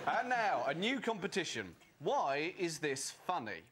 And now, a new competition. Why is this funny?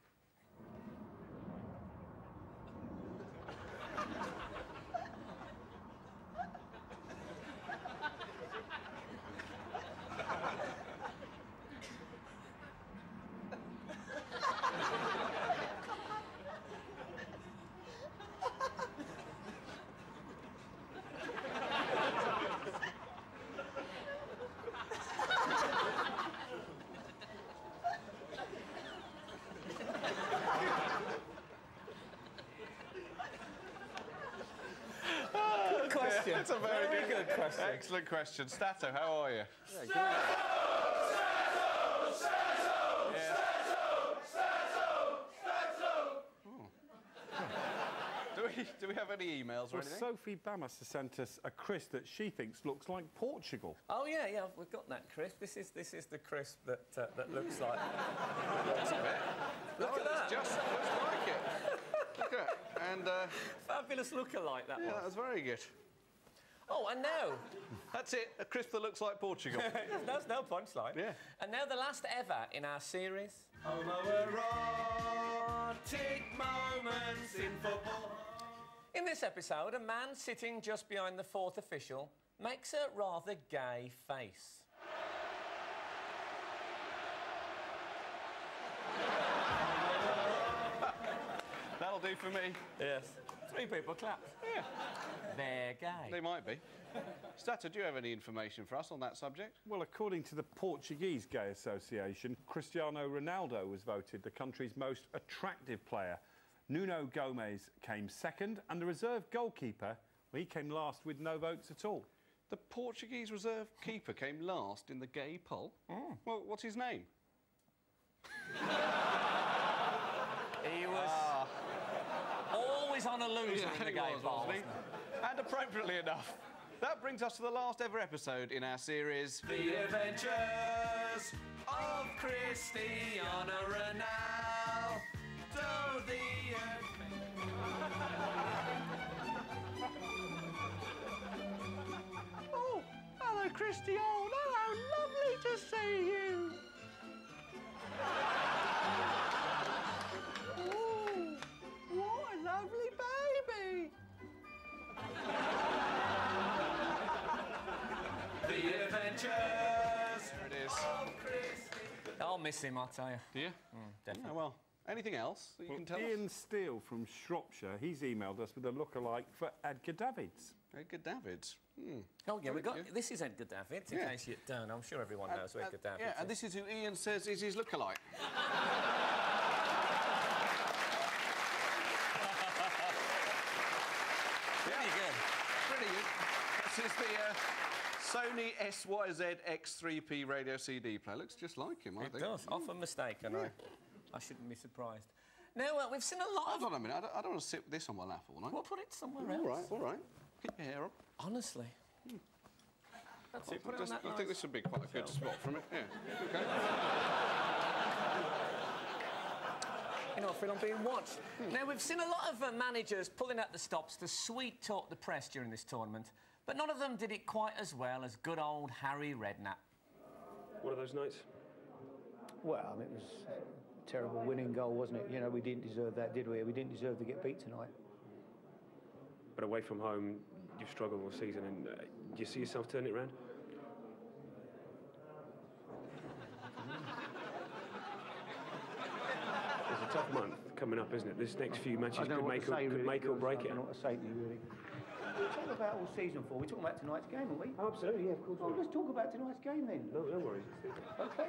That's a very good question. Excellent question. Stato, how are you? Do we have any emails or anything? Sophie Bamas has sent us a crisp that she thinks looks like Portugal. Oh yeah, we've got that crisp. This is the crisp that looks like. Look at that. Just looks like it. Look at it. And fabulous lookalike that one. Yeah, that was very good. Oh, and now... That's it, a crisp that looks like Portugal. That's no punchline. Yeah. And now the last ever in our series... Homoerotic moments in football. In this episode, a man sitting just behind the fourth official makes a rather gay face. That'll do for me. Yes. 3 people clapped. Yeah. They're gay. They might be. Stato, do you have any information for us on that subject? Well, according to the Portuguese Gay Association, Cristiano Ronaldo was voted the country's most attractive player. Nuno Gomes came second, and the reserve goalkeeper, well, he came last with no votes at all. The Portuguese reserve keeper came last in the gay poll? Mm. Well, what's his name? He was always on a loser in the gay poll. And appropriately enough, that brings us to the last ever episode in our series... The Adventures of Cristiano Ronaldo. Oh, hello, Cristiano. Hello, lovely to see you. Oh, what a lovely baby. The Adventures There it is. of Cristiano. I'll miss him, I'll tell you. Do you? Definitely. Oh, well, anything else that you can tell Ian us? Steele from Shropshire, he's emailed us with a lookalike for Edgar Davids. Edgar Davids. Oh, yeah, we got... good. This is Edgar Davids, in case you don't. I'm sure everyone knows who Edgar Davids Yeah, and is. this is who Ian says is his lookalike. Pretty good. Pretty good. This is the Sony SYZ X3P radio CD player. Looks just like him, I think. It does. Often mistaken, I shouldn't be surprised. Now, we've seen a lot of... Hold on a minute. I don't want to sit with this on my lap all night. We'll put it somewhere else. All right. Keep your hair up. Honestly. That's it. Put it on that I think this would be quite a good spot from it. Yeah. You know, I feel I'm being watched. Now, we've seen a lot of managers pulling out the stops to sweet-talk the press during this tournament, but none of them did it quite as well as good old Harry Redknapp. One of those nights? Well, I mean, it was a terrible winning goal, wasn't it? You know, we didn't deserve that, did we? We didn't deserve to get beat tonight. But away from home, you've struggled all season, and do you see yourself turning it around? It's a tough month coming up, isn't it? This next few matches could make or break it. I don't know what to say to you, really. What are we talking about all season for? We're talking about tonight's game, aren't we? Oh, absolutely, yeah, of course. Oh, let's talk about tonight's game, then. No worries. OK.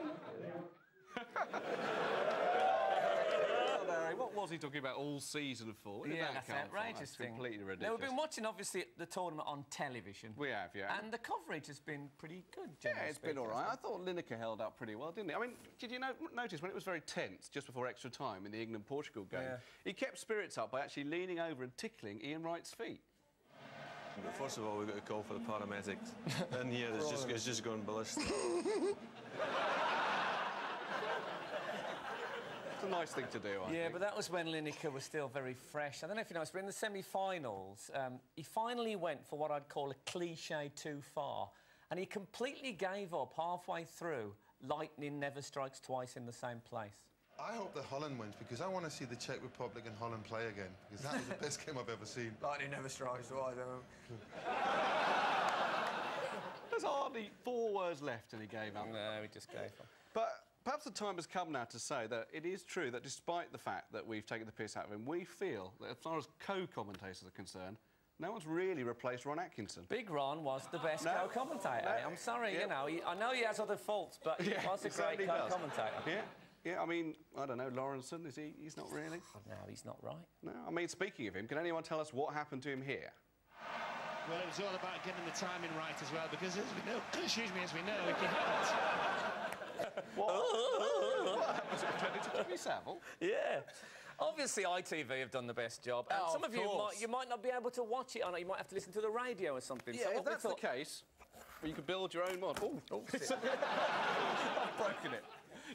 What was he talking about all season for? Where did that that's come from? outrageous That's thing. completely Now, ridiculous. we've been watching, obviously, the tournament on television. We have, yeah. And the coverage has been pretty good, Yeah, generally it's been all right. I thought Lineker held up pretty well, didn't he? I mean, did you notice when it was very tense just before extra time in the England-Portugal game, he kept spirits up by actually leaning over and tickling Ian Wright's feet? But first of all, we've got to call for the paramedics. And yeah, it's just gone ballistic. It's a nice thing to do, I think. But that was when Lineker was still very fresh. I don't know if you noticed, but in the semi-finals, he finally went for what I'd call a cliché too far. And and he completely gave up halfway through. Lightning never strikes twice in the same place. I hope that Holland wins, because I want to see the Czech Republic and Holland play again, because that was the best game I've ever seen. Lightning never strikes twice, There's hardly 4 words left and he gave up. No, he just gave up. But perhaps the time has come now to say that it is true that despite the fact that we've taken the piss out of him, we feel that as far as co-commentators are concerned, no one's really replaced Ron Atkinson. Big Ron was the best co-commentator. No. I'm sorry, you know, I know he has other faults, but he was a great co-commentator. Yeah, I mean, I don't know, Lawrenson, is he? He's not really? Oh, no, he's not right. No, I mean, speaking of him, can anyone tell us what happened to him here? Well, it was all about getting the timing right as well, because as we know, excuse me, as we know, if you haven't... What happened to him? Did Jimmy Savile? Yeah. Obviously, ITV have done the best job. And some of you might not be able to watch it on it. You might have to listen to the radio or something. Yeah, so if that's the case, well, you could build your own model. Oh, I've broken it.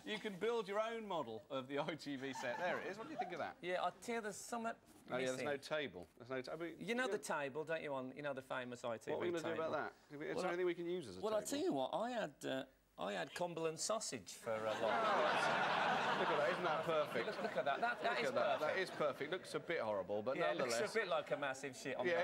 You can build your own model of the ITV set. There it is. What do you think of that? Yeah, I tell you, there's something Oh, yeah, there's no table. There's no table. You know the table, don't you, you know the famous ITV table? What are we going to do about that? Is there anything we can use as a table? Well, I tell you what, I had Cumberland sausage for a long Look at that, isn't that perfect? Look at that, that is perfect. That is perfect. Looks a bit horrible, but yeah, nonetheless... it looks a bit like a massive shit on yeah,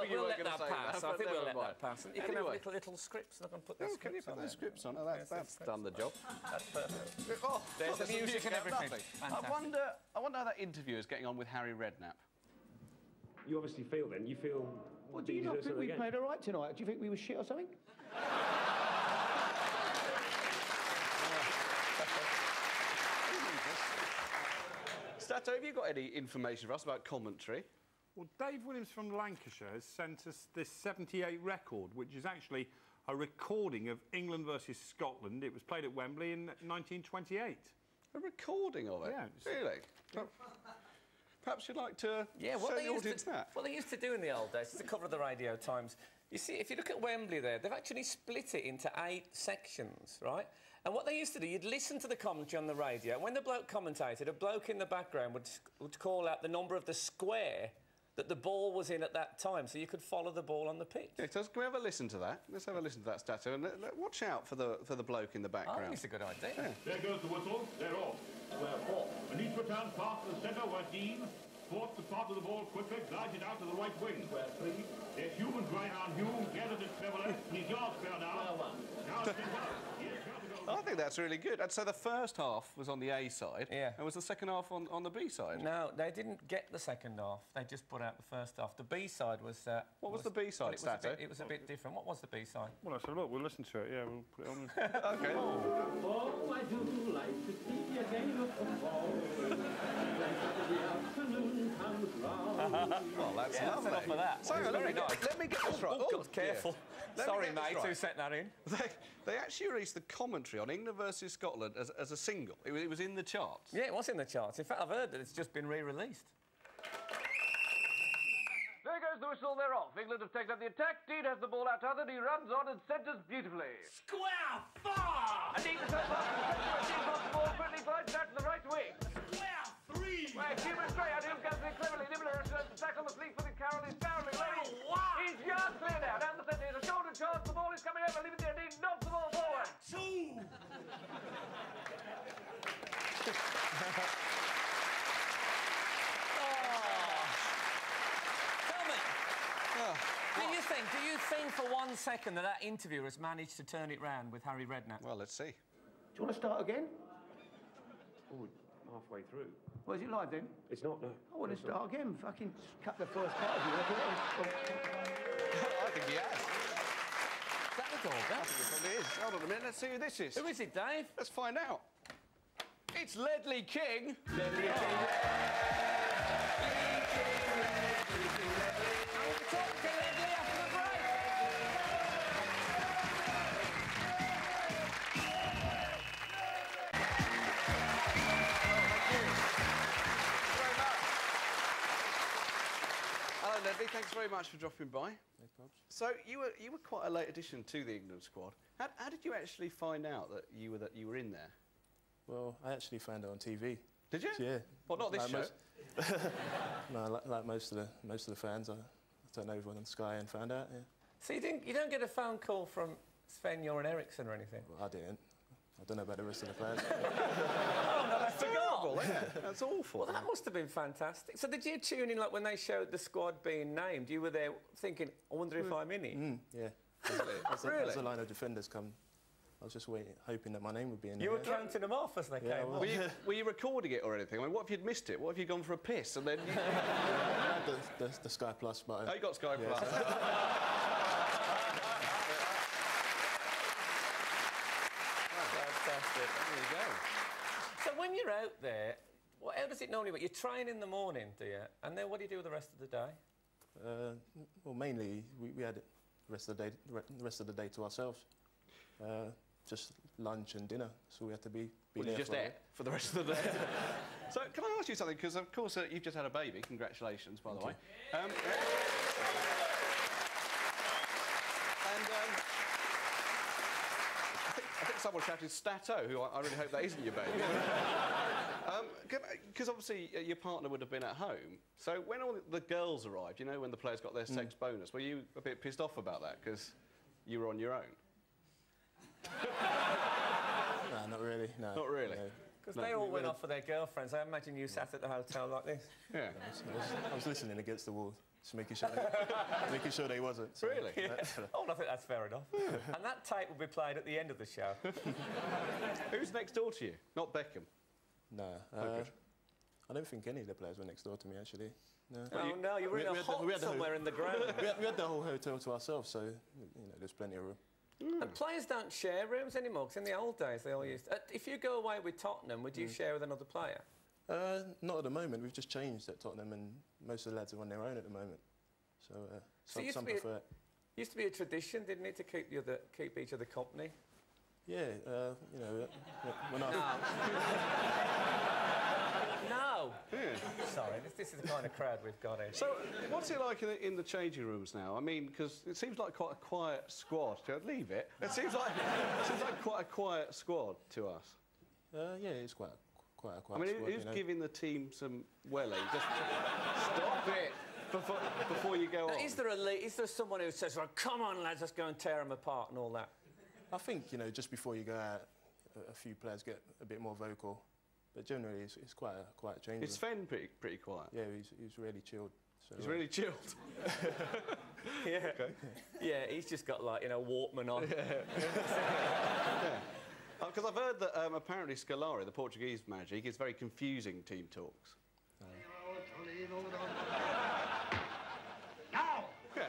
we'll let that pass. I think we'll let that pass. And you can have little scripts, and I can put the scripts on. Can you put the scripts on? That's done the job. That's perfect. Oh, there's the music and everything. I wonder how that interview is getting on with Harry Redknapp. You obviously feel then, you feel... Well, do you not think we played all right tonight? Do you think we were shit or something? Stato, have you got any information for us about commentary? Well, Dave Williams from Lancashire has sent us this 78 record, which is actually a recording of England versus Scotland. It was played at Wembley in 1928. A recording of it? Yeah. Really? Perhaps you'd like to show the audience that? What they used to do in the old days, to cover the Radio Times, you see, if you look at Wembley there, they've actually split it into 8 sections, right? And what they used to do, you'd listen to the commentary on the radio, and when the bloke commentated, a bloke in the background would call out the number of the square that the ball was in at that time, so you could follow the ball on the pitch. Yeah, so can we have a listen to that? Let's have a listen to that, Stato, and watch out for the bloke in the background. I think it's a good idea. Yeah. There goes the whistle. They're off. Where off? And each return pass to the centre where Dean sports the part of the ball quickly, glides it out to the right wing. Where three? There's Hume right on Hume, gathers it cleverly. He's yards fair now. Now it's I think that's really good. And so the first half was on the A side, and was the second half on the B side? No, they didn't get the second half. They just put out the first half. The B side was... what was the B side, Stato? It was a bit different. What was the B side? Well, let's have a look. We'll listen to it. Yeah, we'll put it on. OK. Oh, I do like to see a game of football. The afternoon comes round. Well, that's lovely. Enough of that. So, let me get this right. Oh, God, careful. Yeah. Sorry, mate, who sent that in? They actually released the commentary on England versus Scotland as a single. It was in the charts. Yeah, it was in the charts. In fact, I've heard that it's just been re-released. There goes the whistle, they're off. England have taken up the attack. Dean has the ball out to He runs on and centres beautifully. Square far! And Dean is so fast. Dean got the ball, quickly glides out to the right wing. Square three! Where Hume is straight out. Hume comes in cleverly. Nibbler returns to tackle the fleet for the Carroll. He's barreling ready. He's yards clear now. Down the centre. Here's a shoulder charge. The ball is coming over. Leave it there. Dean knocks the ball forward. Two! Do you think for 1 second that interviewer has managed to turn it round with Harry Redknapp? Well, let's see. Do you want to start again? Oh, halfway through. Well, is it live then? It's not, no. I want to start again. Fucking cut the first part of you. I think he has. Is that the doorbell? I think it probably is. Hold on a minute, let's see who this is. Who is it, Dave? Let's find out. It's Ledley King. Ledley King. Hello, Ledley. Thanks very much for dropping by. No problems. So you were quite a late addition to the England squad. How did you actually find out that you were in there? Well, I actually found it on TV. Did you? Yeah. Well, not this show. No, like most of the fans, I don't know, everyone on Sky and found out. Yeah. So you don't get a phone call from Sven-Göran Eriksson or anything? Well, I didn't. I don't know about the rest of the players. Oh, no, that's terrible, isn't it? That's awful. Well, that must have been fantastic. So did you tune in, like, when they showed the squad being named? You were there thinking, I wonder if I'm in it? Yeah. Really? As the line of defenders come, I was just waiting, hoping that my name would be in there. You were counting them off as they came well. on. Were you recording it or anything? I mean, what if you'd missed it? What if you'd gone for a piss and then... I had the Sky Plus button. Oh, you got Sky Plus. Fantastic. There you go. So when you're out there, how does it normally work? You train in the morning, do you? And then what do you do the rest of the day? Well, mainly we had the rest of the day to ourselves. Just lunch and dinner, so we had to be there just for the rest of the day. So can I ask you something? Because of course you've just had a baby. Congratulations, by the way. I think someone shouted Stato, who I really hope that isn't your baby. Because obviously your partner would have been at home. So when all the girls arrived, you know, when the players got their sex bonus, were you a bit pissed off about that because you were on your own? No, not really. No. Not really? Because they all went off for their girlfriends. I imagine you sat at the hotel like this. Yeah. I was listening against the wall, just making sure they wasn't. So. Really? Yeah. Oh, I think that's fair enough. And that tape will be played at the end of the show. Who's next door to you? Not Beckham? No. I don't think any of the players were next door to me, actually. No. Oh, no, you were in a hut somewhere in the ground. we had the whole hotel to ourselves, so, you know, there's plenty of room. And players don't share rooms anymore, because in the old days they all used to. If you go away with Tottenham, would you share with another player? Not at the moment. We've just changed at Tottenham, and most of the lads are on their own at the moment. So, some prefer it. Used to be a tradition, didn't it, to keep each other company? Yeah, you know, when I... No! Sorry, this is the kind of crowd we've got here. So, what's it like in the changing rooms now? I mean, because it seems like quite a quiet squad. Leave it. It seems like quite a quiet squad to us. Yeah, it's quite a quiet I mean, squad. who's giving the team some welly? Just stop it before you go on. Is there someone who says, well, come on, lads, let's go and tear them apart and all that? I think, you know, just before you go out, a few players get a bit more vocal. But generally, it's quite a change. Is Sven pretty quiet? Yeah, he's really chilled. So, he's really chilled? Yeah. Okay. Yeah, he's just got, like, you know, Walkman on. Because I've heard that apparently Scolari, the Portuguese manager, he gives very confusing team talks. Now! Yeah.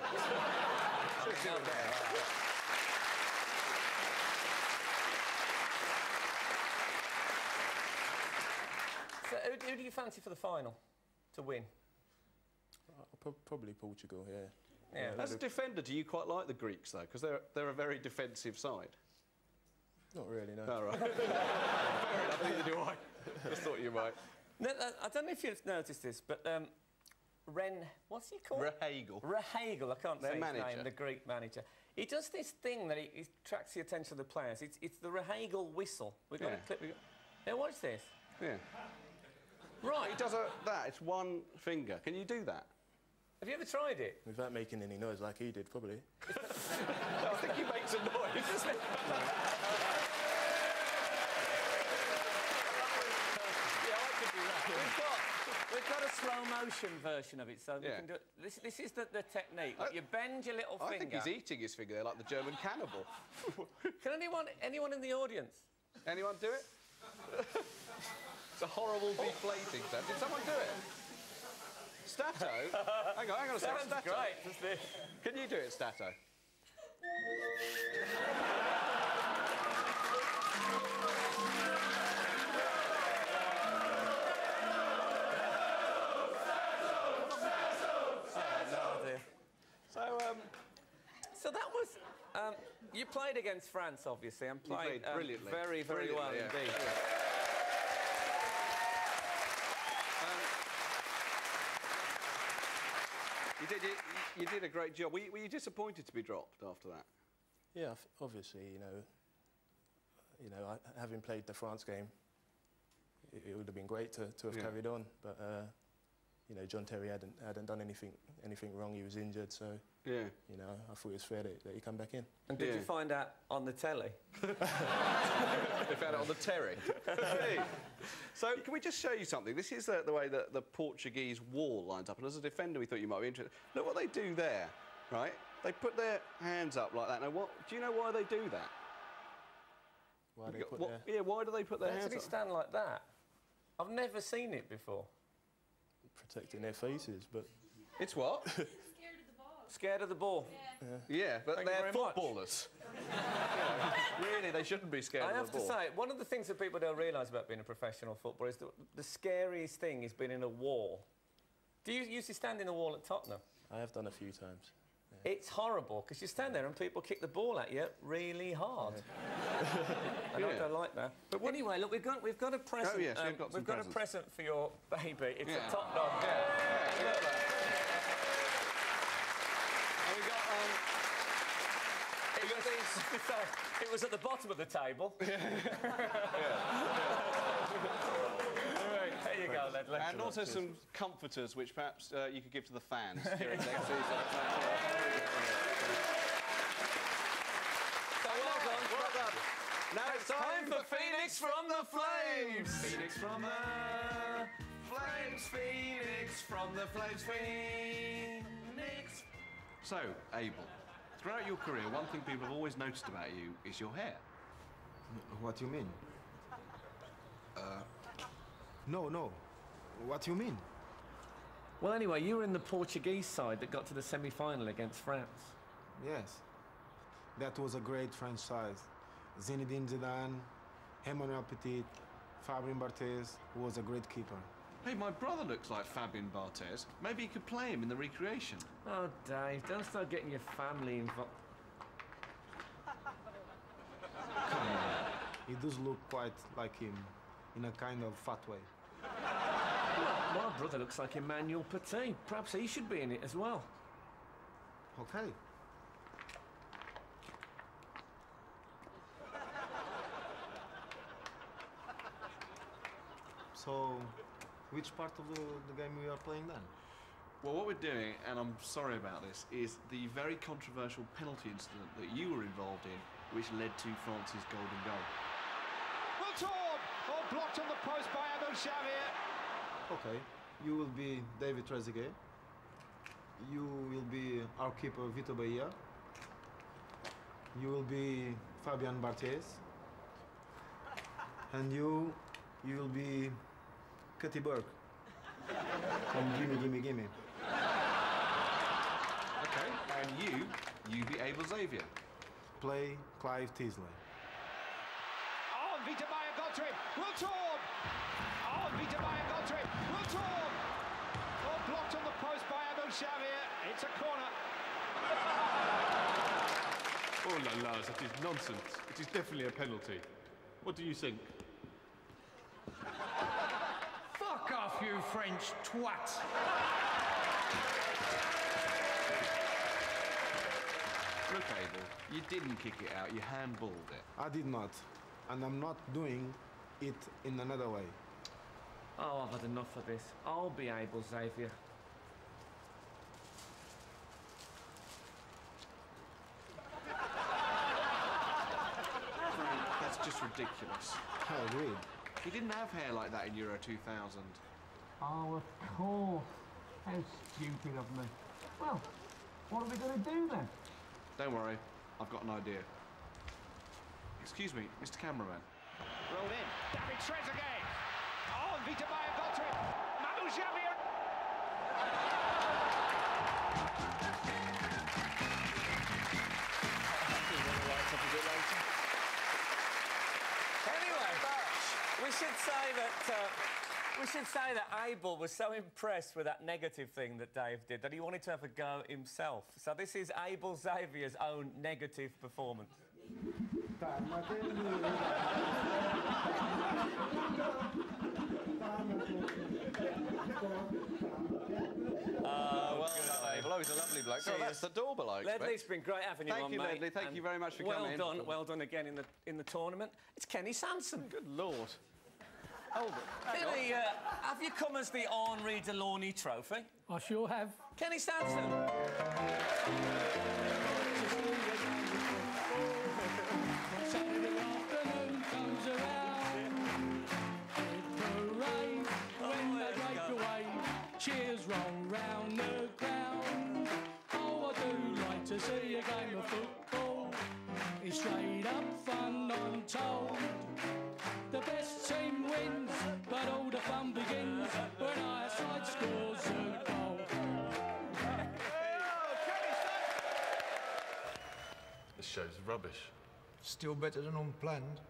So who do you fancy for the final to win? Probably Portugal, yeah. As a defender, do you quite like the Greeks, though? Because they're a very defensive side. Not really, no. Oh, right. Fair enough, neither do I. Just thought you might. No, I don't know if you've noticed this, but what's he called? Rehagel. Rehagel, I can't say his manager. name, the Greek manager. He does this thing that he attracts the attention of the players. It's the Rehagel whistle. We've got a clip. Now, watch this. Yeah. Right. He does that. It's one finger. Can you do that? Have you ever tried it? Without making any noise like he did, probably. I think he makes a noise, doesn't he? We've got a slow motion version of it, so we can do it. This is the technique. Like you bend your little finger. I think he's eating his finger there, like the German cannibal. Can anyone in the audience? Anyone do it? It's a horrible deflating sound. Did someone do it? Stato? hang on a second. Sounds great, doesn't it? Can you do it, Stato? So that was... you played against France, obviously, and played brilliantly. Very, very well indeed. Yeah. You did a great job. Were you disappointed to be dropped after that? Yeah, obviously, you know, having played the France game, it would have been great to have carried on. But you know, John Terry hadn't done anything wrong. He was injured, so yeah, you know, I thought it was fair that he come back in. And did you find out on the telly? They found it on the Terry. So can we just show you something? This is the way that the Portuguese wall lines up, and as a defender, we thought you might be interested. Look what they do there, right? They put their hands up like that. Now, do you know why they do that? Why they put Yeah, why do they put their hands up? They stand like that. I've never seen it before. Protecting their faces, but... It's what? Scared of the ball. Yeah, but Thank you they're very much. footballers. Really, they shouldn't be scared I of have the ball. to say, one of the things that people don't realise about being a professional footballer is that the scariest thing is being in a wall. Do you usually stand in a wall at Tottenham? I have done a few times. It's horrible, because you stand there and people kick the ball at you really hard. And I don't like that. But anyway, look, we've got a present. Oh, yes, we've got a present for your baby. It's a top dog. Look at that. And we got these. It was at the bottom of the table. There you go, Ledley. And also some comforters, which perhaps you could give to the fans during next season. So well done. Now it's time for Phoenix from the Flames! Phoenix from the Flames, Phoenix from the Flames, Phoenix. So, Abel, throughout your career, one thing people have always noticed about you is your hair. What do you mean? No. What do you mean? Well, anyway, you were in the Portuguese side that got to the semi-final against France. Yes. That was a great French side. Zinedine Zidane, Emmanuel Petit, Fabien Barthez, who was a great keeper. Hey, my brother looks like Fabien Barthez. Maybe you could play him in the recreation. Oh, Dave, don't start getting your family involved. Come on. He does look quite like him, in a kind of fat way. My brother looks like Emmanuel Petit. Perhaps he should be in it as well. Okay. So, which part of the game we are playing then? Well, what we're doing, and I'm sorry about this, is the very controversial penalty incident that you were involved in, which led to France's golden goal. Well torn! Oh, blocked on the post by Abel Xavier. Okay. You will be David Trezeguet. You will be our keeper, Vitor Bahia. You will be Fabien Barthez. And you will be Cutty Burke. From Gimme, Gimme. Okay, and you be Abel Xavier. Play Clive Teasley. Oh, and Vitor Bahia got to him. Will torn! Oh, and Vitor Bahia got to him. Will torn! Oh, blocked on the post by Abel Xavier. It's a corner. Oh la la, that is nonsense. It is definitely a penalty. What do you think? Fuck off, you French twat! Look, Abel, you didn't kick it out, you handballed it. I did not. And I'm not doing it in another way. Oh, I've had enough of this. I'll be Abel Xavier. Frank, that's just ridiculous. I agree. He didn't have hair like that in Euro 2000. Oh, of course. How stupid of me. Well, what are we going to do then? Don't worry, I've got an idea. Excuse me, Mr. Cameraman. Rolled in. David Trezeguet. Oh, and Vitor Bahia got to him. Abel Xavier. Anyway, we should say that Abel was so impressed with that negative thing that Dave did that he wanted to have a go himself. So this is Abel Xavier's own negative performance. Well done, Abel. Oh, he's a lovely bloke. So that's the door below. Ledley, it's been great having you on, Thank you, mate. Ledley. Thank you very much for coming. Well done again in the tournament. It's Kenny Sansom. Good Lord. Hold it. Kenny, have you come as the Henri Delaunay Trophy? I sure have. Kenny Stanton. Saturday afternoon comes around. With parade, when they break away, cheers roll round the ground. Oh, I do like to see a game of football. It's straight up fun, I'm told. The best team wins, but all the fun begins when our side scores a goal. This show's rubbish. Still better than unplanned.